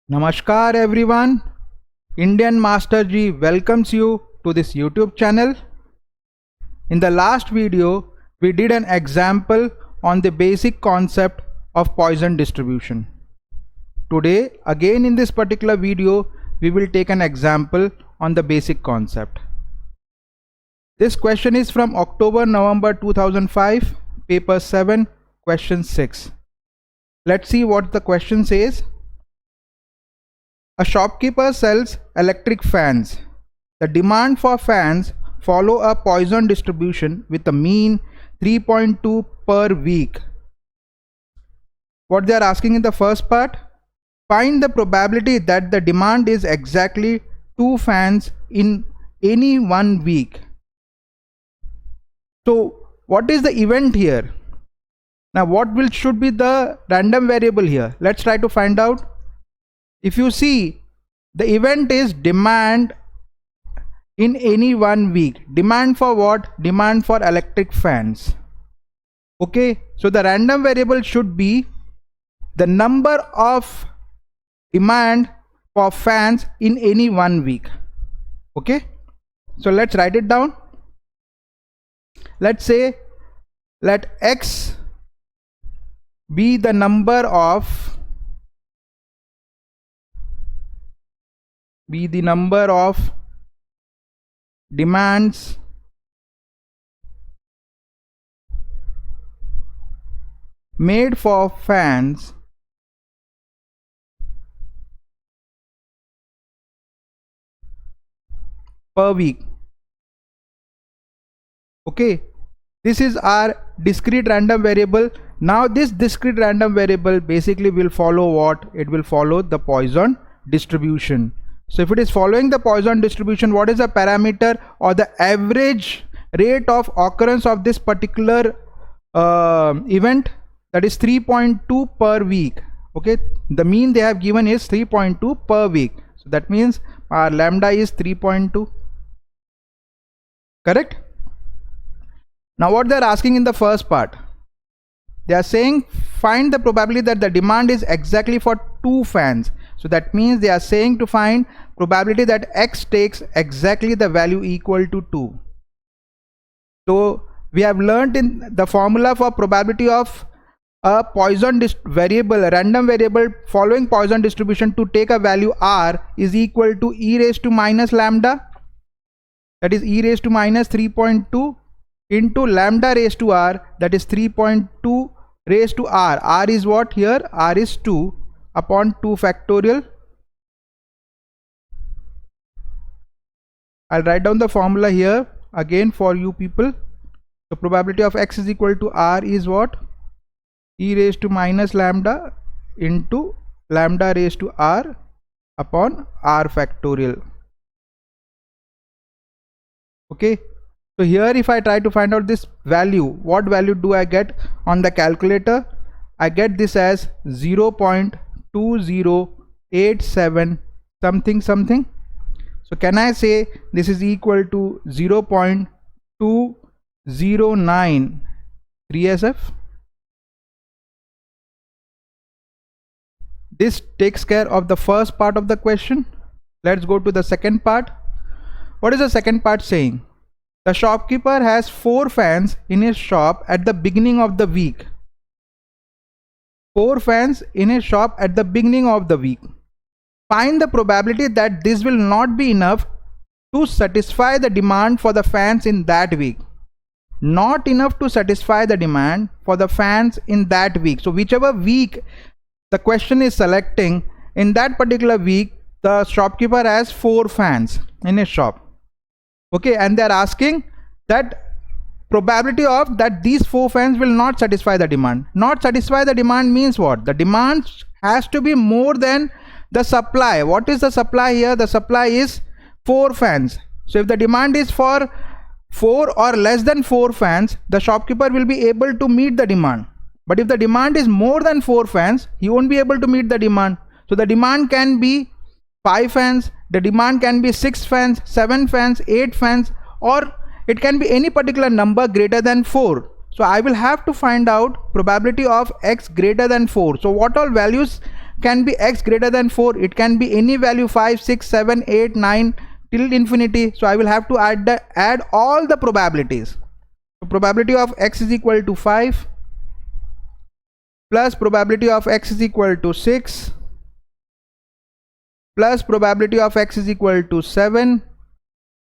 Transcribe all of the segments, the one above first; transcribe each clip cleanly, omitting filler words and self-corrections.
Namaskar everyone. Indian Master Ji welcomes you to this YouTube channel. In the last video, we did an example on the basic concept of Poisson distribution. Today, again in this particular video, we will take an example on the basic concept. This question is from October-November 2005, paper 7, question 6. Let's see what the question says. A shopkeeper sells electric fans. The demand for fans follow a Poisson distribution with a mean 3.2 per week. What they are asking in the first part, find the probability that the demand is exactly 2 fans in any 1 week. So what is the event here? Now what should be the random variable here? Let's try to find out. If you see, the event is demand in any 1 week. Demand for what? Demand for electric fans. Okay, so the random variable should be the number of demand for fans in any 1 week. Okay, so let's write it down. Let's say let X be the number of demands made for fans per week. Okay, this is our discrete random variable. Now this discrete random variable basically will follow what? It will follow the Poisson distribution. So if it is following the Poisson distribution, what is the parameter or the average rate of occurrence of this particular event? That is 3.2 per week. Okay, the mean they have given is 3.2 per week. So that means our lambda is 3.2. Correct? Now what they are asking in the first part, they are saying find the probability that the demand is exactly for 2 fans. So that means they are saying to find probability that X takes exactly the value equal to 2. So we have learned in the formula for probability of a Poisson variable, a random variable following Poisson distribution to take a value R is equal to e raised to minus lambda, that is e raised to minus 3.2 into lambda raised to R, that is 3.2 raised to R. R is what here? R is 2 upon 2 factorial. I'll write down the formula here again for you people. So probability of X is equal to R is what? E raised to minus lambda into lambda raised to R upon R factorial. Okay, so here if I try to find out this value, what value do I get on the calculator? I get this as 0.2087 something something. So can I say this is equal to 0.209 3SF? This takes care of the first part of the question. Let's go to the second part. What is the second part saying? The shopkeeper has 4 fans in his shop at the beginning of the week. 4 fans in his shop at the beginning of the week. Find the probability that this will not be enough to satisfy the demand for the fans in that week. Not enough to satisfy the demand for the fans in that week. So whichever week the question is selecting, in that particular week the shopkeeper has 4 fans in his shop. Okay, and they are asking that probability of that these 4 fans will not satisfy the demand. Not satisfy the demand means what? The demand has to be more than the supply. What is the supply here? The supply is 4 fans. So if the demand is for 4 or less than 4 fans, the shopkeeper will be able to meet the demand. But if the demand is more than 4 fans, he won't be able to meet the demand. So the demand can be 5 fans, the demand can be 6 fans, 7 fans, 8 fans, or it can be any particular number greater than 4. So I will have to find out probability of X greater than 4. So what all values can be x greater than 4. It can be any value 5, 6, 7, 8, 9 till infinity. So I will have to add all the probabilities. So probability of x is equal to 5 plus probability of x is equal to 6 plus probability of x is equal to 7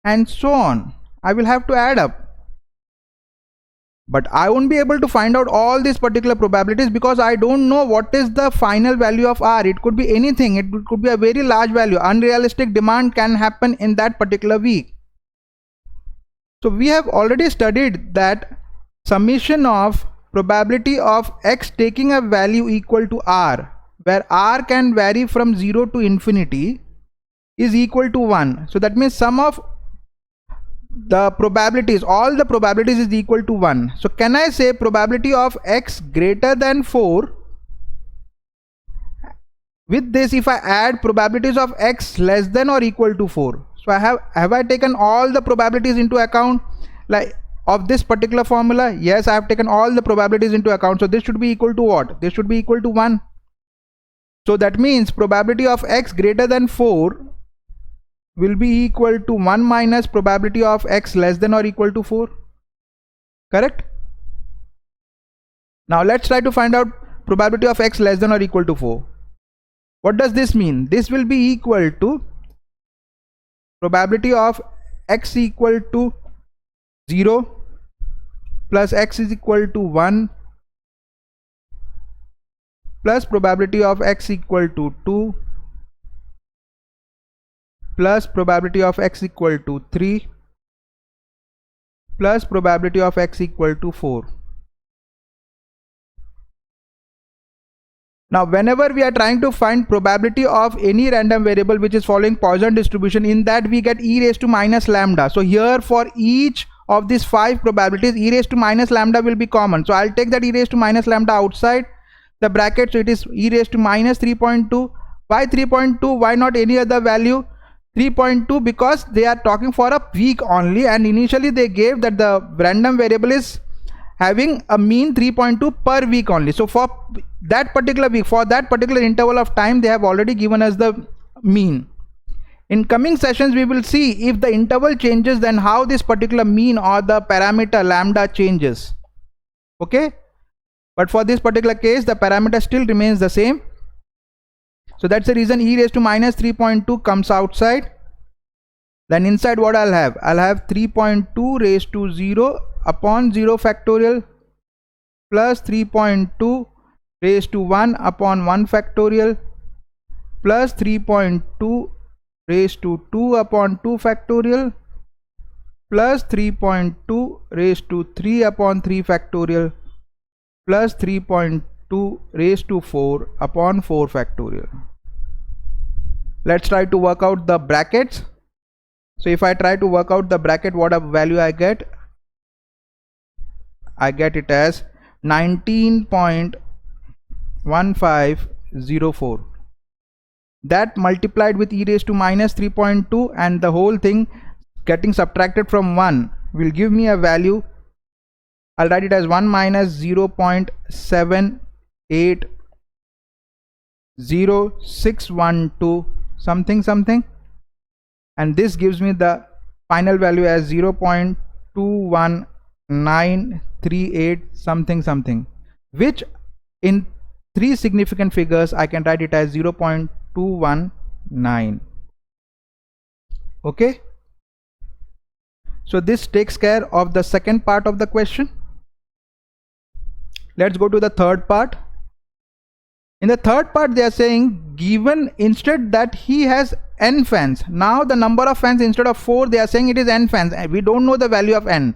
and so on. I will have to add up. But I won't be able to find out all these particular probabilities because I don't know what is the final value of R. It could be anything. It could be a very large value. Unrealistic demand can happen in that particular week. So we have already studied that summation of probability of x taking a value equal to R, where R can vary from 0 to infinity, is equal to 1. So that means sum of the probabilities, all the probabilities is equal to 1. So can I say probability of x greater than 4? With this, if I add probabilities of x less than or equal to 4. So have I taken all the probabilities into account, like of this particular formula? Yes, I have taken all the probabilities into account. So this should be equal to what? This should be equal to 1. So that means probability of x greater than 4 will be equal to 1 minus probability of x less than or equal to 4. Correct? Now let's try to find out probability of x less than or equal to 4. What does this mean? This will be equal to probability of x equal to 0 plus x is equal to 1 plus probability of x equal to 2 plus probability of x equal to 3 plus probability of x equal to 4. Now whenever we are trying to find probability of any random variable which is following Poisson distribution, in that we get e raised to minus lambda. So here for each of these 5 probabilities, e raised to minus lambda will be common. So I'll take that e raised to minus lambda outside the bracket. So it is e raised to minus 3.2. Why 3.2? Why not any other value? 3.2 because they are talking for a week only, and initially they gave that the random variable is having a mean 3.2 per week only. So for that particular week, for that particular interval of time, they have already given us the mean. In coming sessions we will see if the interval changes, then how this particular mean or the parameter lambda changes. Okay, but for this particular case the parameter still remains the same. So that's the reason e raised to minus 3.2 comes outside. Then inside what I'll have? I'll have 3.2 raised to 0 upon 0 factorial plus 3.2 raised to 1 upon 1 factorial plus 3.2 raised to 2 upon 2 factorial plus 3.2 raised to 3 upon 3 factorial plus 3.2 raised to 4 upon 4 factorial. Let's try to work out the brackets. So if I try to work out the bracket, what a value I get? I get it as 19.1504. That multiplied with e raised to minus 3.2 and the whole thing getting subtracted from 1 will give me a value. I'll write it as 1 minus 0.780612 something something, and this gives me the final value as 0.21938 something something, which in 3 significant figures I can write it as 0.219. Okay, so this takes care of the second part of the question. Let's go to the third part. In the third part they are saying, given instead that he has n fans. Now the number of fans, instead of 4 they are saying it is n fans. We don't know the value of n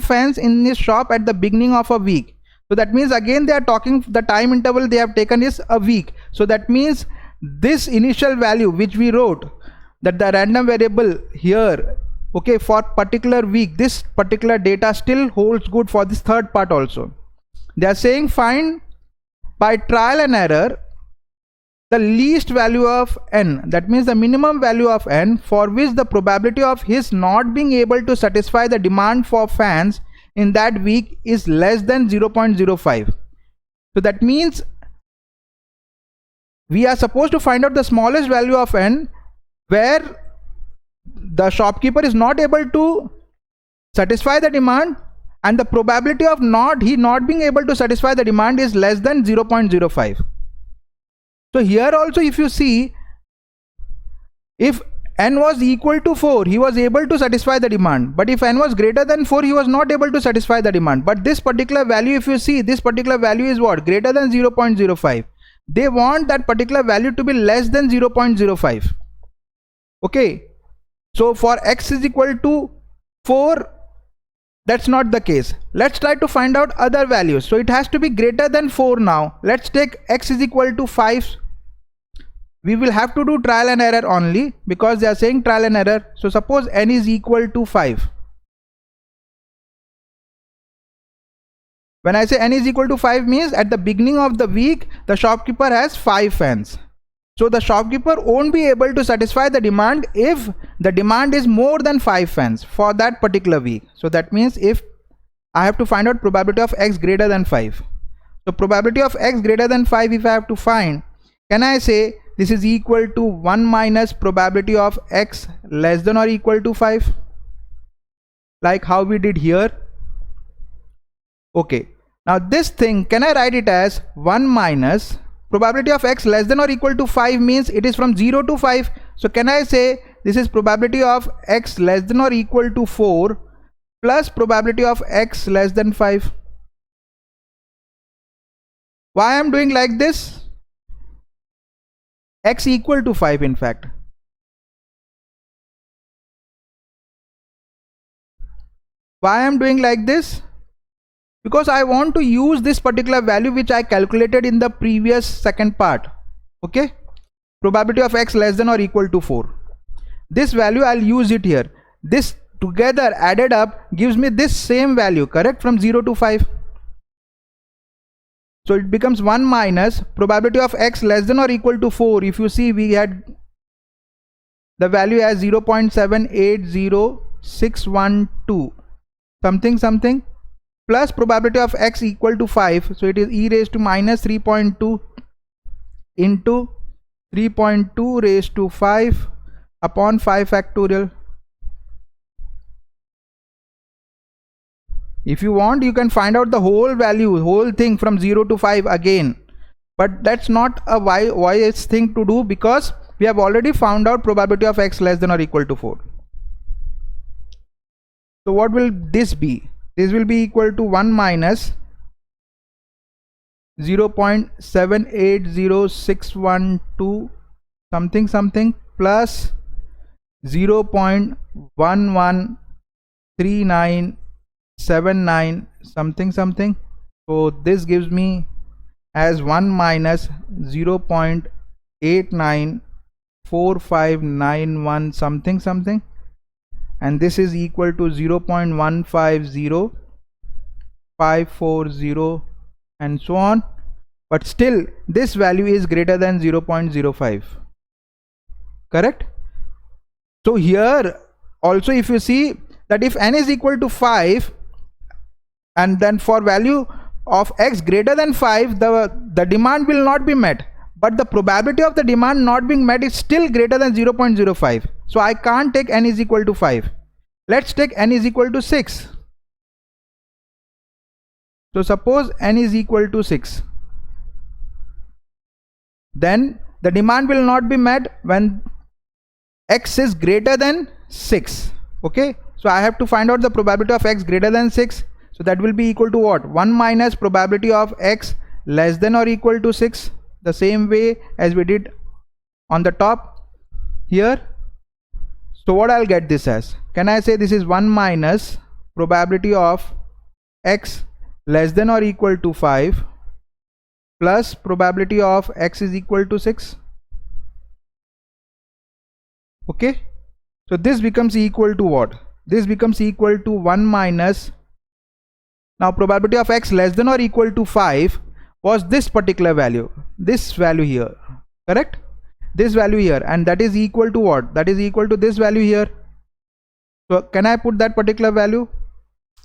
fans in this shop at the beginning of a week. So that means again they are talking, the time interval they have taken is a week. So that means this initial value which we wrote, that the random variable here, okay, for particular week, this particular data still holds good for this third part also. They are saying find by trial and error the least value of n, that means the minimum value of n, for which the probability of his not being able to satisfy the demand for fans in that week is less than 0.05. So that means we are supposed to find out the smallest value of n where the shopkeeper is not able to satisfy the demand, and the probability of he not being able to satisfy the demand is less than 0.05. So here also, if you see, if n was equal to 4, he was able to satisfy the demand, but if n was greater than 4, he was not able to satisfy the demand. But this particular value, if you see, this particular value is what? Greater than 0.05. They want that particular value to be less than 0.05. Okay, so for x is equal to 4, that's not the case. Let's try to find out other values. So it has to be greater than 4 now. Let's take x is equal to 5. We will have to do trial and error only because they are saying trial and error. So suppose n is equal to 5. When I say n is equal to 5 means at the beginning of the week, the shopkeeper has 5 fans. So the shopkeeper won't be able to satisfy the demand if the demand is more than 5 fans for that particular week. So that means if I have to find out probability of x greater than 5. So probability of x greater than 5, if I have to find, can I say this is equal to 1 minus probability of x less than or equal to 5, like how we did here? Okay, now this thing, can I write it as 1 minus probability of x less than or equal to 5 means it is from 0 to 5. So can I say this is probability of x less than or equal to 4 plus probability of x less than 5. Why I am doing like this? X equal to 5 in fact. Why I am doing like this? Because I want to use this particular value which I calculated in the previous second part. Okay, probability of x less than or equal to 4. This value I'll use it here. This together added up gives me this same value, correct, from 0 to 5. So it becomes 1 minus probability of x less than or equal to 4. If you see, we had the value as 0.780612 something something plus probability of x equal to 5. So it is e raised to minus 3.2 into 3.2 raised to 5 upon 5 factorial. If you want, you can find out the whole value, whole thing from 0 to 5 again. But that's not a wise thing to do because we have already found out probability of x less than or equal to 4. So what will this be? This will be equal to 1 minus 0.780612 something something plus 0.113979 something something. So this gives me as 1 minus 0.894591 something something, and this is equal to 0.150540 and so on. But still this value is greater than 0.05, correct? So here also, if you see that if n is equal to 5 and then for value of x greater than 5, the demand will not be met, but the probability of the demand not being met is still greater than 0.05. So I can't take n is equal to 5. Let's take n is equal to 6. So suppose n is equal to 6, then the demand will not be met when x is greater than 6. Okay, so I have to find out the probability of x greater than 6. So that will be equal to what? 1 minus probability of x less than or equal to 6, the same way as we did on the top here. So what I'll get this as? Can I say this is 1 minus probability of x less than or equal to 5 plus probability of x is equal to 6. Okay, so this becomes equal to what? This becomes equal to 1 minus, now probability of x less than or equal to 5 was this particular value, this value here, correct? This value here, and that is equal to what? That is equal to this value here. So can I put that particular value?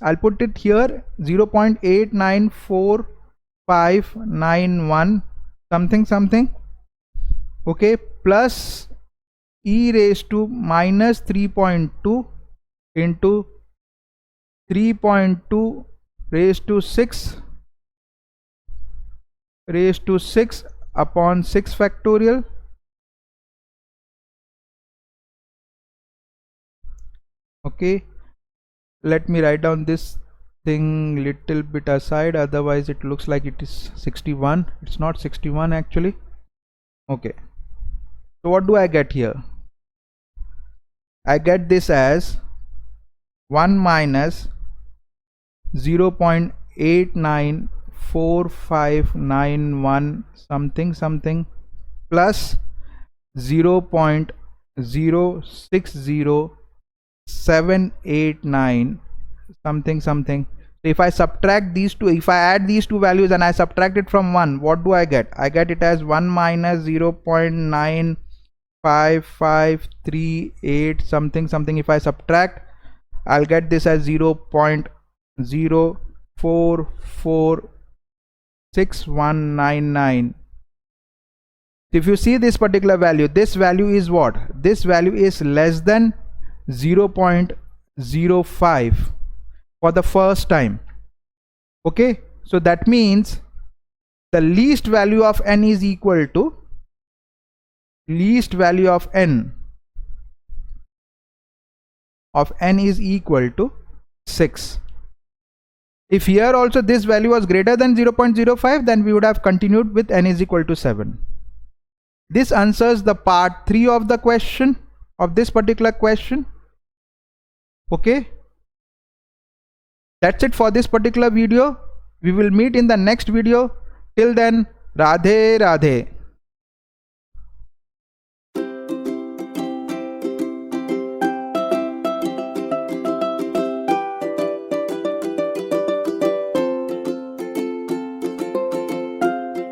I'll put it here, 0.894591 something something okay, plus e raised to minus 3.2 into 3.2 raised to 6 raised to 6 upon 6 factorial. Okay, let me write down this thing little bit aside, otherwise it looks like it is 61. It's not 61 actually. Okay, so what do I get here? I get this as 1 minus 0.894591 something something plus 0.060789 something something. So if I subtract these two, if I add these two values and I subtract it from 1, what do I get? I get it as 1 minus 0.95538 something something. If I subtract, I'll get this as 0.044699. If you see this particular value, this value is what? This value is less than 0.05 for the first time. Okay, so that means the least value of n is equal to least value of n is equal to 6. If here also this value was greater than 0.05, then we would have continued with n is equal to 7. This answers the part 3 of the question, of this particular question. Okay, that's it for this particular video. We will meet in the next video. Till then, Radhe Radhe.